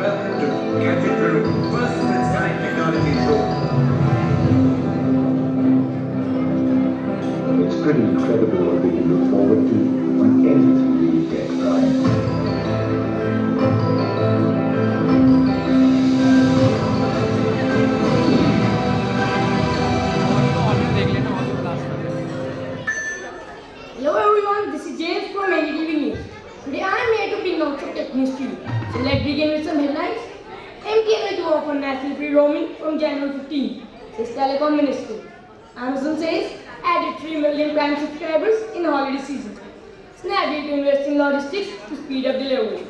welcome to Gadget Room, first of its kind technology show. It's pretty incredible what we can look forward to when anything really gets right. Hello everyone, this is James from NDTV News. Today I am here to bring out some tech news to you. So let's begin with some headlines. MTN will offer national free roaming from January 15, says Telecom Ministry. Amazon says added 3 million Prime subscribers in holiday season. Snapdeal to invest in logistics to speed up delivery.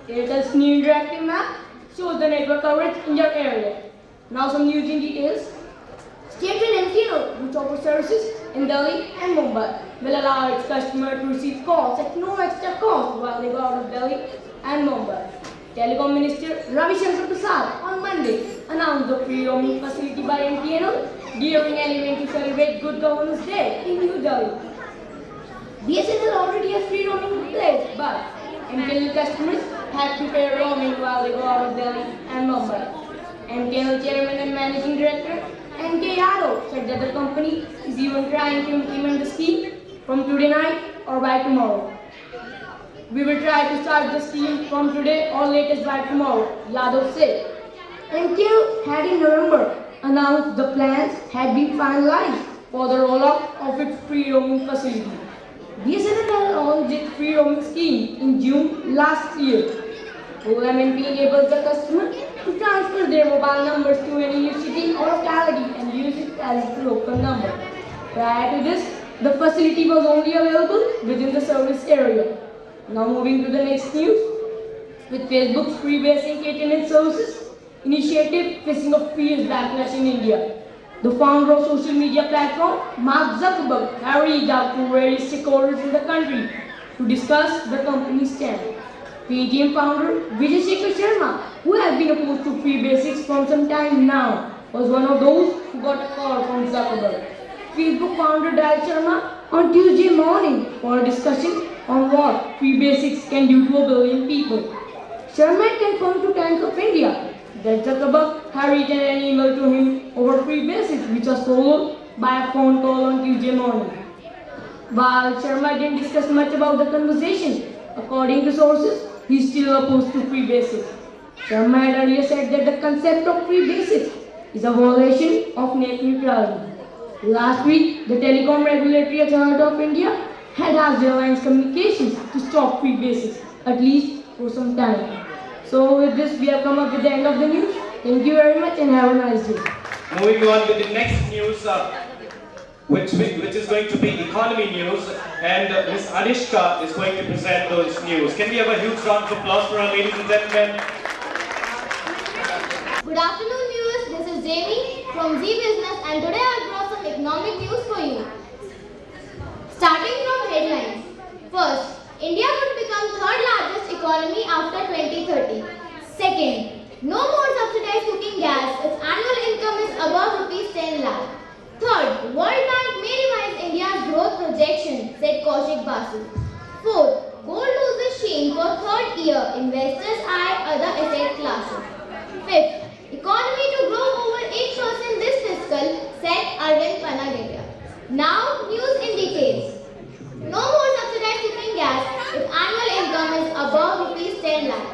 Airtel's new interactive map shows the network coverage in your area. Now some news in details. State and MTN, which offers services in Delhi and Mumbai, will allow its customers to receive calls at no extra cost while they go out of Delhi and Mumbai. Telecom Minister Ravi Shankar Prasad on Monday announced the free roaming facility by MTN during an event to celebrate Good Governance Day in New Delhi. BSNL already has free roaming in place, but MTN customers have to pay roaming while they go out of Delhi and Mumbai. MTN Chairman and Managing Director N.K. Yadav said that the company is even trying to implement the scheme from today night or by tomorrow. We will try to start the scheme from today or latest by tomorrow, Yadav said. MTN had in November announced the plans had been finalized for the rollout of its free roaming facility. BSNL launched its free roaming scheme in June last year. OMNP enables the customer to transfer their mobile numbers to any new city or locality and use it as its local number. Prior to this, the facility was only available within the service area. Now moving to the next news. With Facebook's free basic internet services initiative facing a fierce backlash in India, the founder of social media platform, Mark Zuckerberg, has reached out to various stakeholders in the country to discuss the company's stand. Paytm founder Vijay Shekhar Sharma, who has been opposed to free basics from some time now, was one of those who got a call from Zuckerberg. Facebook founder dialed Sharma on Tuesday morning for a discussion on what free basics can do to a billion people. Sharma had confirmed to Times of India that Zuckerberg had written an email to him over free basics, which was followed by a phone call on Tuesday morning. While Sharma didn't discuss much about the conversation, according to sources, he is still opposed to free basics. Sharma had earlier said that the concept of free basics is a violation of net neutrality. Last week, the Telecom Regulatory Authority of India had asked Reliance Communications to stop free basics, at least for some time. So with this, we have come up with the end of the news. Thank you very much and have a nice day. Moving on with the next news, which is going to be economy news, and Ms. Anishka is going to present those news. Can we have a huge round of applause for her, ladies and gentlemen? Good afternoon viewers, this is Jamie from Z Business and today I brought some economic news for you. Starting from headlines. First, India would become third largest economy after 2030. Second, no more subsidized cooking gas if annual income is above rupees 10 lakh. Third, World Bank may revise India's growth projection, said Kaushik Basu. Fourth, gold loses sheen for third year, investors eye other asset classes. Fifth, economy to grow over 8% this fiscal, said Arvind Panageria. Now, news in details. No more subsidized cooking gas if annual income is above rupees 10 lakh.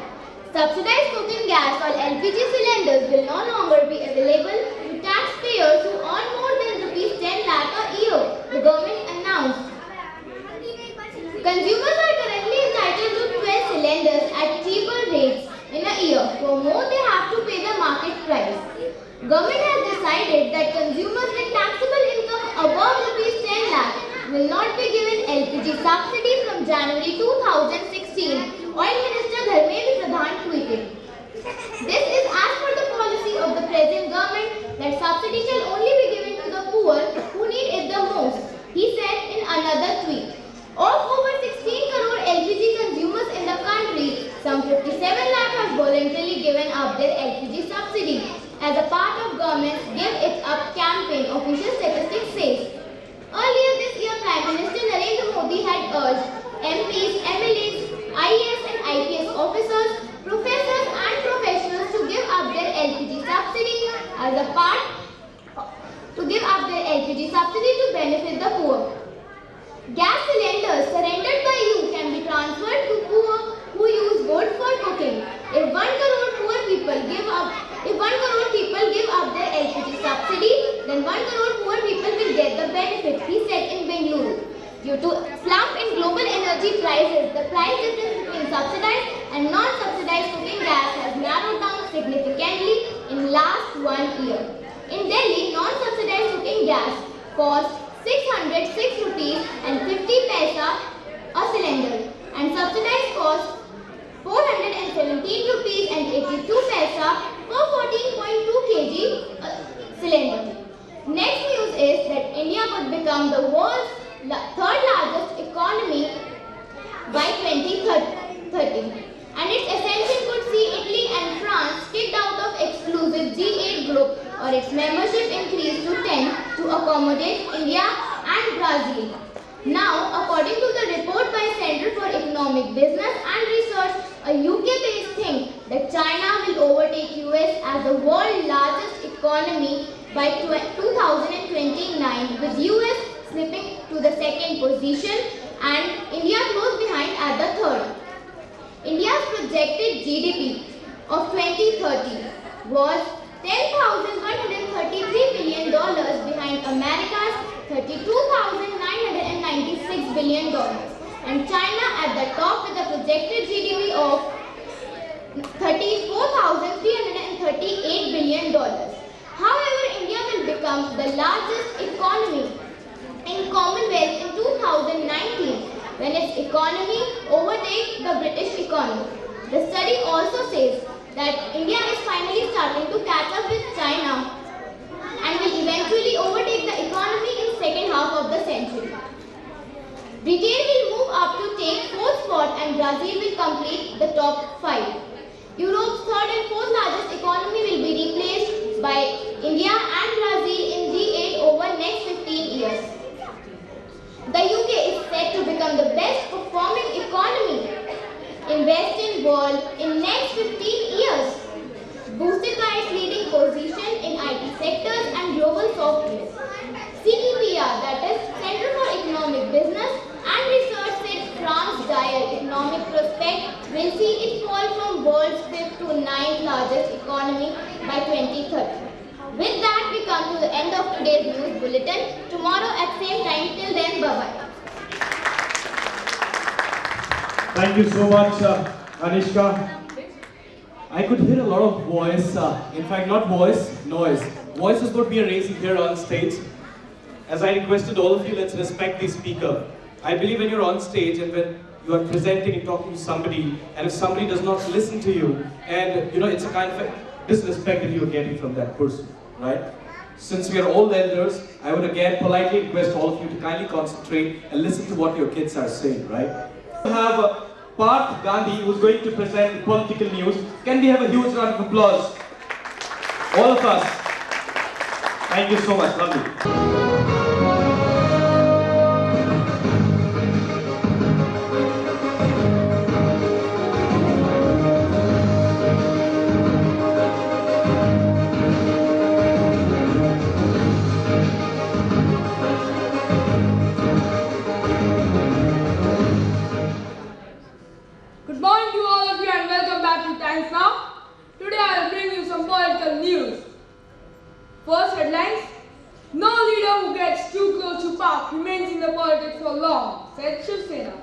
Subsidized cooking gas or LPG cylinders will no longer be available to taxpayers who earn more than rupees 10 lakh a year, the government announced. Consumers are currently entitled to 12 cylinders at cheaper rates in a year. For more, they have to pay the market price. Government has decided that consumers with taxable income above rupees 10 lakh will not be given LPG subsidy from January 2016, Oil Minister Dharmendra Pradhan tweeted. This is as per the policy of the present government that subsidy shall only be given to the poor who need it the most, he said in another tweet. Of over 16 crore LPG consumers in the country, some 57 lakh have voluntarily given up their LPG subsidy as a part of government's Give It Up campaign, official statistics says. Earlier this year, Prime Minister Narendra Modi had urged MPs, MLAs, IAS and IPS officers, professors and professionals as a part to give up their LPG subsidy to benefit the poor. Gas cylinders surrendered by you can be transferred to poor who use wood for cooking. If 1 crore people give up their LPG subsidy, then 1 crore poor people will get the benefit, he said in Bengaluru. Due to slump in global energy prices, the price difference between subsidized and non-subsidized cooking gas has narrowed down significantly in last 1 year. In Delhi, non-subsidized cooking gas cost 606 rupees and 50 paisa a cylinder, and subsidized cost 417 rupees and 82 paisa per 14.2 kg cylinder. Next news is that India would become the world's third largest economy by 2030, and its ascension could see Italy and France kicked out of exclusive G8 group or its membership increased to 10 to accommodate India and Brazil. Now, according to the report by Center for Economic Business and Research, a UK-based think that China will overtake US as the world's largest economy by 2029, with US slipping to the second position and India close behind at the third. India's projected GDP of 2030 was $10,133 billion behind America's $32,996 billion, and China at the top with a projected GDP of $34,338 billion. However, India will become the largest economy in Commonwealth in 2019 when its economy overtakes the British economy. The study also says that India is finally starting to catch up with China and will eventually overtake the economy in second half of the century. Britain will move up to take fourth spot and Brazil will complete the top 5. Europe's third and fourth largest economy will be replaced by India and Brazil in G8 over next 15 years. The UK is set to become the best performing economy in Western world in next 15 years, boosted by its leading position in IT sectors and global software. CEPR, that is Center for Economic Business and Research, said France's dire economic prospect will see it fall from world's 5th to 9th largest economy by 2030. With that, we come to the end of today's news bulletin. Tomorrow at same time. Till then, bye-bye. Thank you so much, Anishka. I could hear a lot of voice, in fact not voice, noise. Voices would be raising here on stage. As I requested all of you, let's respect the speaker. I believe when you're on stage and when you are presenting and talking to somebody, and if somebody does not listen to you, and it's a kind of disrespect that you're getting from that person, right? Since we are all elders, I would again politely request all of you to kindly concentrate and listen to what your kids are saying, right? We have Parth Gandhi, who's going to present political news. Can we have a huge round of applause? All of us. Thank you so much. Lovely. Good morning to all of you and welcome back to Times Now. Today I will bring you some political news. First headlines: no leader who gets too close to power remains in the politics for long, said Shiv Sena.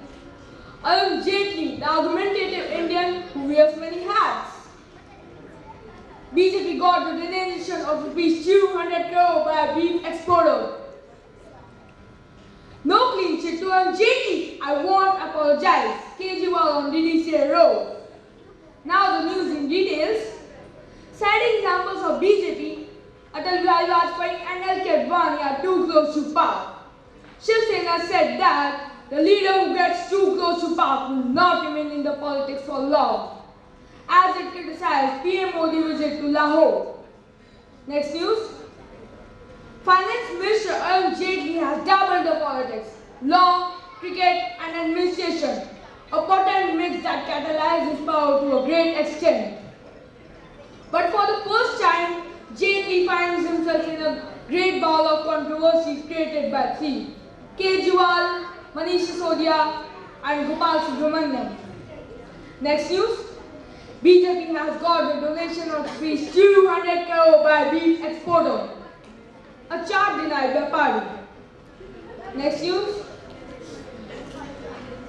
Arun Jaitley, the argumentative Indian who wears many hats. BJP got the donation of rupees 200 crore by a beef exporter. No clean sheet to Arun Jaitley. I won't apologize. Kejriwal on DDCA road. Now the news in details. Citing examples of BJP, Atal Bihari Vajpayee and L.K. Advani are too close to power. Shiv Sena said that the leader who gets too close to power will not remain in the politics for long, as it criticized PM Modi visit to Lahore. Next news. Finance Minister Arun Jaitley has doubled the politics, law, cricket and administration, a potent mix that catalyzes his power to a great extent. But for the first time, Jaitley Jaitley finds himself in a great bowl of controversies created by three: Kejriwal, Manish Sisodia, and Gopal Subramaniam. Next news. BJP has got a donation of Rs 200 crore by beef exporter. A charge denied by party. Next news.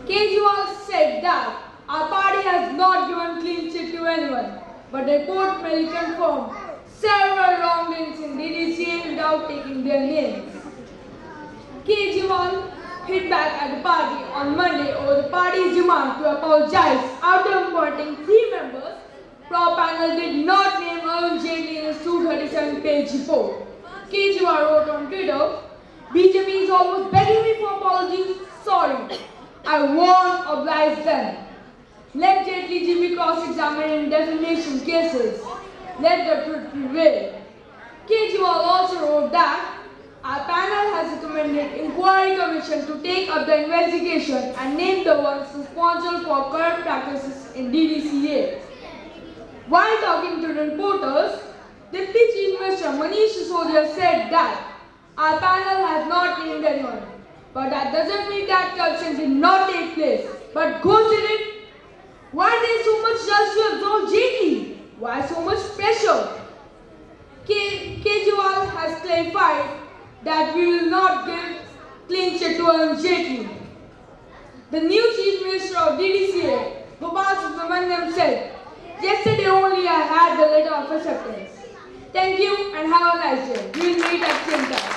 Kejriwal said that our party has not given clean chit to anyone, but the report may confirm several wrongdoings in DDCA without taking their names. Kejriwal hit back at the party on Monday over the party's demand to apologize after appointing three members. Pro panel did not name Arun Jaitley in his 237-page report. Kejriwal wrote on Twitter, BJP is almost begging me for apologies. Sorry, I won't oblige them. Let Jaitley be cross-examined in defamation cases. Let the truth prevail. Kejriwal also wrote that our panel has recommended inquiry commission to take up the investigation and name the ones responsible for corrupt practices in DDCA. While talking to the reporters, Deputy Chief Minister Manish Sisodia said that our panel has not named anyone, but that doesn't mean that corruption did not take place. But Ghosh did it. Why there so much rush to absolve Jaitley? Why so much pressure? Kejriwal has clarified that we will not give clean chit to Arun Jaitley. The new Chief Minister of DDCA, Gopal Subramaniam, said, yesterday only I had the letter of acceptance. Thank you and have a nice day. We will meet at same time.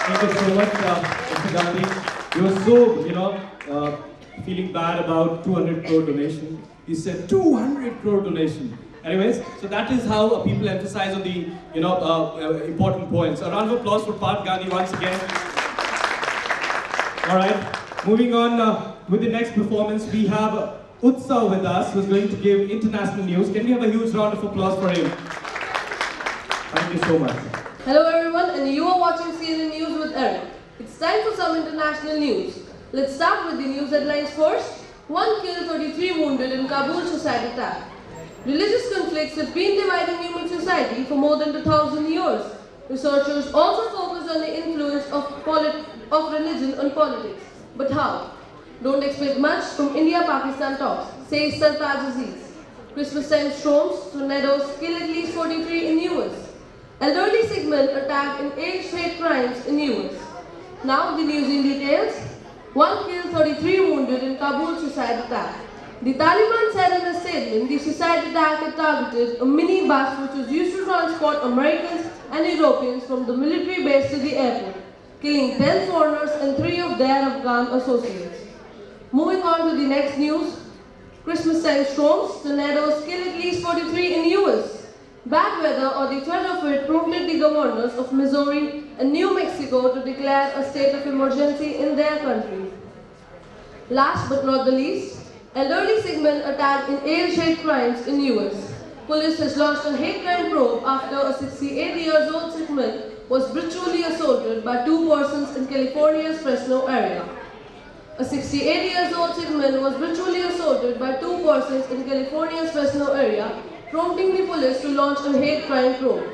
Thank you so much, Mr. Gandhi. You were so, feeling bad about 200 crore donation. He said 200 crore donation. Anyways, so that is how people emphasize on the, important points. A round of applause for Parth Gandhi once again. All right, moving on with the next performance, we have Utsav with us, who's going to give international news. Can we have a huge round of applause for him? Thank you so much. Hello everyone, and you are watching CNN News with Eric. It's time for some international news. Let's start with the news headlines first. 1 killed, 33 wounded in Kabul suicide attack. Religious conflicts have been dividing human society for more than 1,000 years. Researchers also focus on the influence of religion on politics. But how? Don't expect much from India-Pakistan talks, says Sartaj Aziz. Christmas-time storms, tornadoes kill at least 43 in US. Elderly Sigmund attacked in aged hate crimes in US. Now the news in details. 1 killed, 33 wounded in Kabul suicide attack. The Taliban said in a statement the suicide attack had targeted a minibus which was used to transport Americans and Europeans from the military base to the airport, killing 10 foreigners and 3 of their Afghan associates. Moving on to the next news. Christmas-time storms, tornadoes kill at least 43 in US. Bad weather or the threat of it prompted the governors of Missouri and New Mexico to declare a state of emergency in their country. Last but not the least, elderly Sigmund attacked in aged hate crimes in US. Police has launched a hate crime probe after a 68-year-old Sigmund was brutally assaulted by 2 persons in California's Fresno area. A 68-year-old Sigmund was brutally assaulted by 2 persons in California's Fresno area, prompting the police to launch a hate crime probe.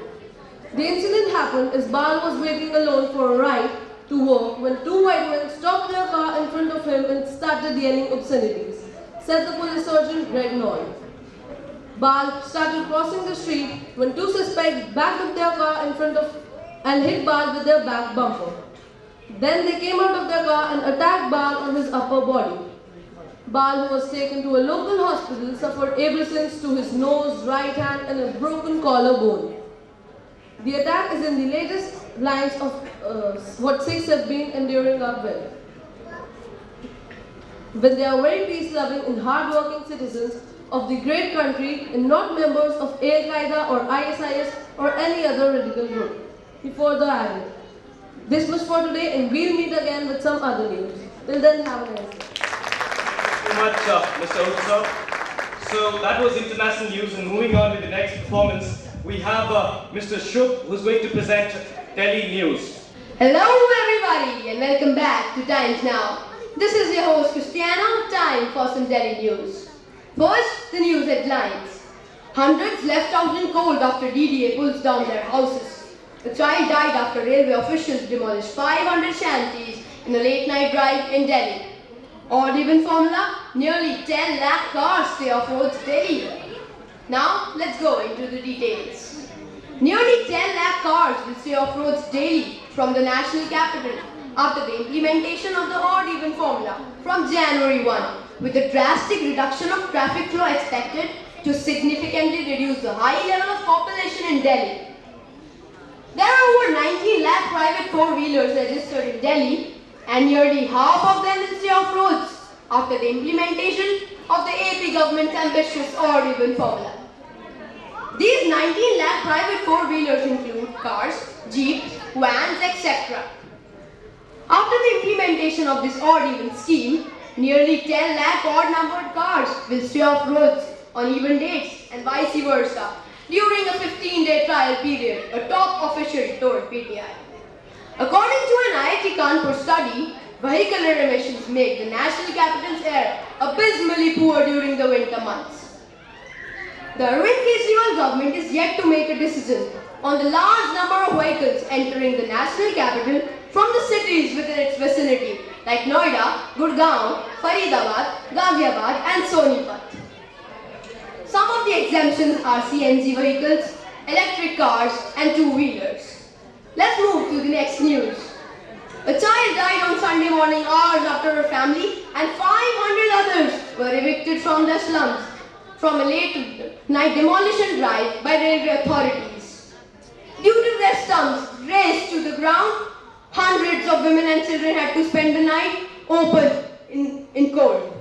The incident happened as Bal was waiting alone for a ride to work when 2 white men stopped their car in front of him and started yelling obscenities, said the police sergeant Greg Noy. Bal started crossing the street when 2 suspects backed up their car in front of and hit Bal with their back bumper. Then they came out of their car and attacked Bal on his upper body. Bal, who was taken to a local hospital, suffered abrasions to his nose, right hand and a broken collarbone. The attack is in the latest lines of what Sikhs have been enduring up with. When they are very peace-loving and hard-working citizens of the great country and not members of Al-Qaeda or ISIS or any other radical group. He further added, this was for today and we'll meet again with some other news. Till then, have a nice day. Thank you so much, Mr. Utsav. So that was international news, and moving on with the next performance, we have Mr. Shubh, who's going to present Delhi News. Hello everybody and welcome back to Times Now. This is your host Cristiano, time for some Delhi news. First, the news headlines. Hundreds left out in cold after DDA pulls down their houses. The child died after railway officials demolished 500 shanties in a late-night drive in Delhi. Odd-even formula, nearly 10 lakh cars stay off roads daily. Now, let's go into the details. Nearly 10 lakh cars will stay off roads daily from the national capital after the implementation of the odd-even formula from January 1, with a drastic reduction of traffic flow expected to significantly reduce the high level of population in Delhi. There are over 19 lakh private four-wheelers registered in Delhi, and nearly half of them will stay off roads after the implementation of the AP government's ambitious odd-even formula. These 19 lakh private four-wheelers include cars, jeeps, vans, etc. After the implementation of this odd-even scheme, nearly 10 lakh odd-numbered cars will stay off roads on even dates and vice versa during a 15-day trial period, a top official told PTI. According to an IIT Kanpur study, vehicular emissions make the national capital's air abysmally poor during the winter months. The Arvind Kejriwal government is yet to make a decision on the large number of vehicles entering the national capital from the cities within its vicinity like Noida, Gurgaon, Faridabad, Ghaziabad and Sonipat. Some of the exemptions are CNG vehicles, electric cars and two-wheelers. Let's move to the next news. A child died on Sunday morning hours after her family and 500 others were evicted from their slums from a late-night demolition drive by railway authorities. Due to their stumps razed to the ground, hundreds of women and children had to spend the night open in cold.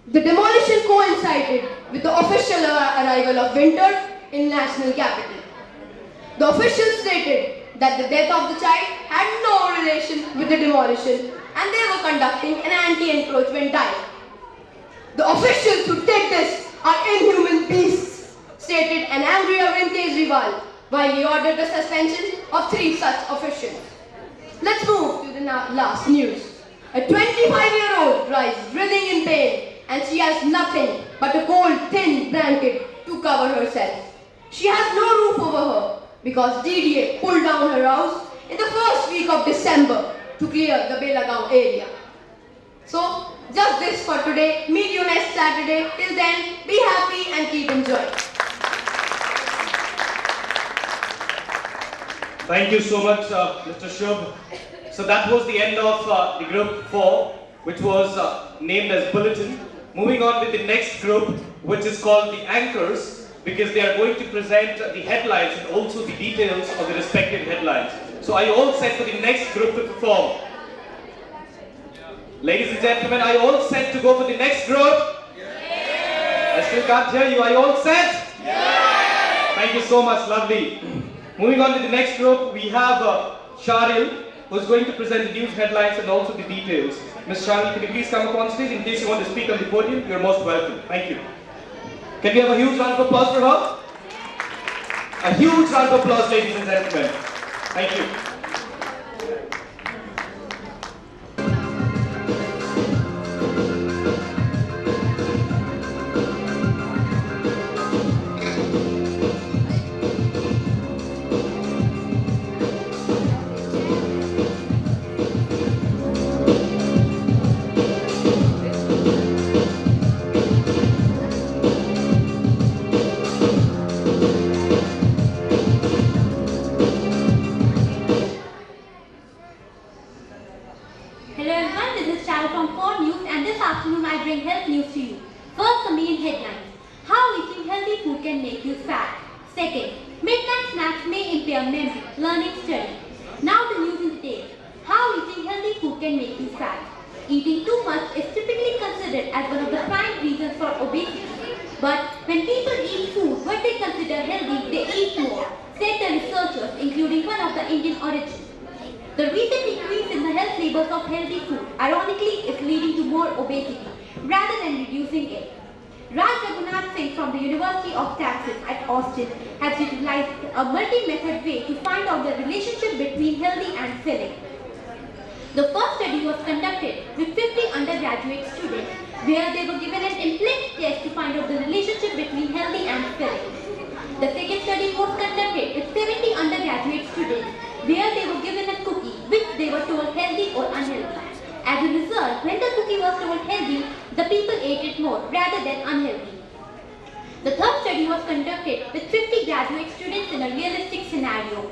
The demolition coincided with the official arrival of winter in national capital. The officials stated that the death of the child had no relation with the demolition and they were conducting an anti-encroachment dive. The officials who did this are inhuman beasts, stated an angry Arvind Kejriwal while he ordered the suspension of 3 such officials. Let's move to the last news. A 25-year-old lies writhing in pain and she has nothing but a cold, thin blanket to cover herself. She has no roof over her because DDA pulled down her house in the first week of December to clear the Belagaon area. So, just this for today. Meet you next Saturday. Till then, be happy and keep enjoying. Thank you so much, Mr. Shubh. So that was the end of the group 4, which was named as Bulletin. Moving on with the next group, which is called the Anchors, because they are going to present the headlines and also the details of the respective headlines. So are you all set for the next group to perform? Ladies and gentlemen, are you all set to go for the next group? Yes. I still can't hear you. Are you all set? Yes. Thank you so much. Lovely. Moving on to the next group, we have Sharil, who is going to present the news headlines and also the details. Ms. Sharil, can you please come up on stage? In case you want to speak on the podium, you're most welcome. Thank you. Can we have a huge round of applause for her? A huge round of applause, ladies and gentlemen. Thank you. has utilized a multi-method way to find out the relationship between healthy and filling. The first study was conducted with 50 undergraduate students where they were given an implicit test to find out the relationship between healthy and filling. The second study was conducted with 70 undergraduate students. There they were given a cookie which they were told healthy or unhealthy. As a result, when the cookie was told healthy, the people ate it more rather than unhealthy. The third study was conducted with 50 graduate students in a realistic scenario.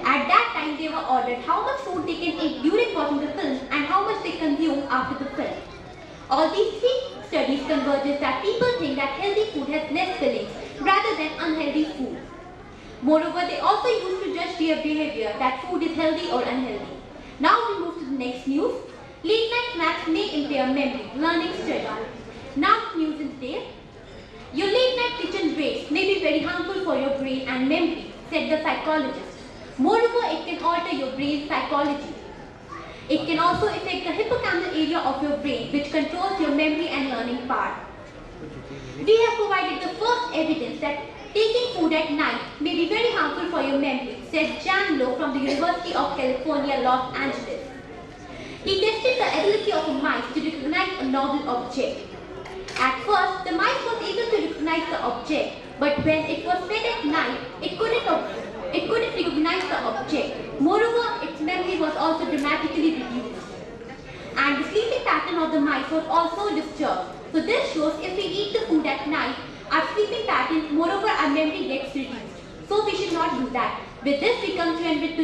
At that time, they were ordered how much food they can eat during watching the film and how much they consume after the film. All these three studies converges that people think that healthy food has less fillings rather than unhealthy food. Moreover, they also used to judge their behavior that food is healthy or unhealthy. Now we move to the next news. Late night snacks may impair memory, learning study. Now news in detail. Your late night kitchen breaks may be very harmful for your brain and memory, said the psychologist. Moreover, it can alter your brain's psychology. It can also affect the hippocampal area of your brain, which controls your memory and learning part. We have provided the first evidence that taking food at night may be very harmful for your memory, said Jan Low from the University of California, Los Angeles. He tested the ability of a mice to recognize a novel object. At first, the mice was able to recognize the object, but when it was fed at night, it couldn't recognize the object. Moreover, its memory was also dramatically reduced. And the sleeping pattern of the mice was also disturbed. So this shows if we eat the food at night, our sleeping pattern, moreover our memory gets reduced. So we should not do that. With this, we come to end with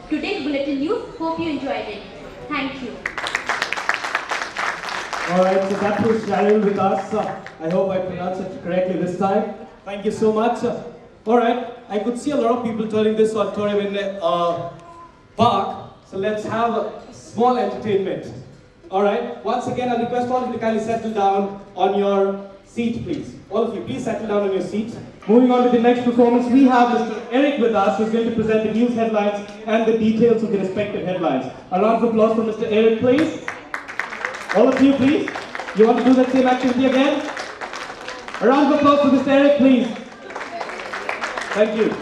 today's bulletin news. Hope you enjoyed it. Thank you. Alright, so that was Sharon with us. I hope I pronounced it correctly this time. Thank you so much. Alright, I could see a lot of people turning this auditorium in a park. So let's have a small entertainment. Alright, once again I request all of you to kindly settle down on your seat, please. All of you, please settle down on your seats. Moving on to the next performance, we have Mr. Eric with us, who's going to present the news headlines and the details of the respective headlines. A round of applause for Mr. Eric, please. All of you, please. You want to do that same activity again? A round of applause for Mr. Eric, please. Thank you.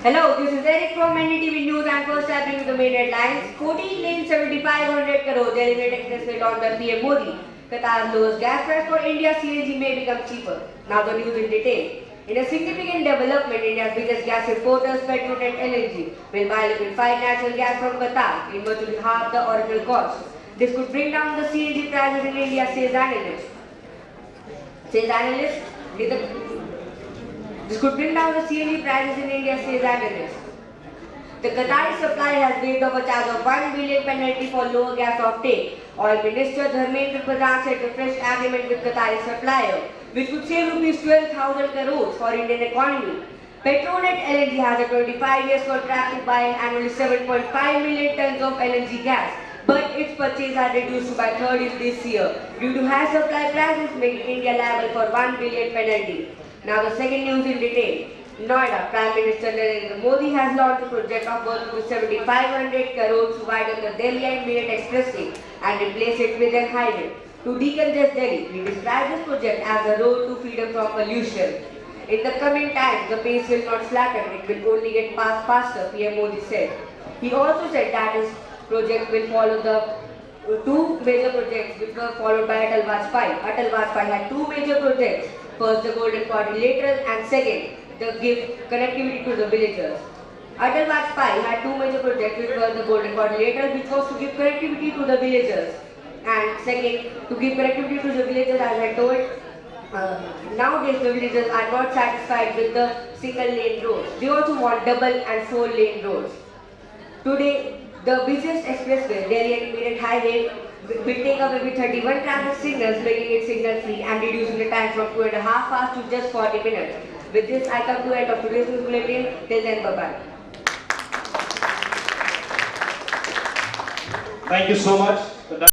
Hello, this is Eric from NDTV News and first I bring you the main headlines. 14 lanes, 7,500 crore, they elevated expressway on the PM Modi. Qatar's lowest gas price for India, CNG may become cheaper. Now the news in detail. In a significant development, India's biggest gas importers, Petronet LNG, will buy liquefied natural gas from Qatar in virtually half the original cost. This could bring down the CNG prices in India, says analysts. This could bring down the CNG prices in India, says analysts. The Qatari supplier has waived off a charge of 1 billion penalty for lower gas offtake. Oil Minister Dharmendra Pradhan said the fresh agreement with Qatari supplier, which could save rupees 12,000 crores for Indian economy. Petronet LNG has a 25 years contract to buy annually 7.5 million tons of LNG gas, but its purchase are reduced by third in this year due to high supply prices, making India liable for 1 billion penalty. Now the second news in detail. Noida, Prime Minister Narendra Modi has launched a project of worth 7,500 crores to widen the Delhi and Meerut Expressway and replace it with a highway. To decongest Delhi, we describe this project as a road to freedom from pollution. In the coming times, the pace will not slacken, it will only get passed faster, PM Modi said. He also said that his project will follow the two major projects which were followed by Atal Vajpayee. Atal Vajpayee had two major projects. First, the Golden Quadrilateral, and second, the give connectivity to the villagers. Atal Vajpayee had two major projects, which were the Golden Quadrilateral, which was to give connectivity to the villagers, and second, to give connectivity to the villagers, as I told. Nowadays, the villagers are not satisfied with the single-lane roads. They also want double and four-lane roads. Today, the busiest expressway, Delhi and Meerut Highway, will take away with 31 traffic signals, making it signal-free and reducing the time from 2.5 hours to just 40 minutes. With this, I come to the end of today's news bulletin. Till then, bye-bye. Thank you so much.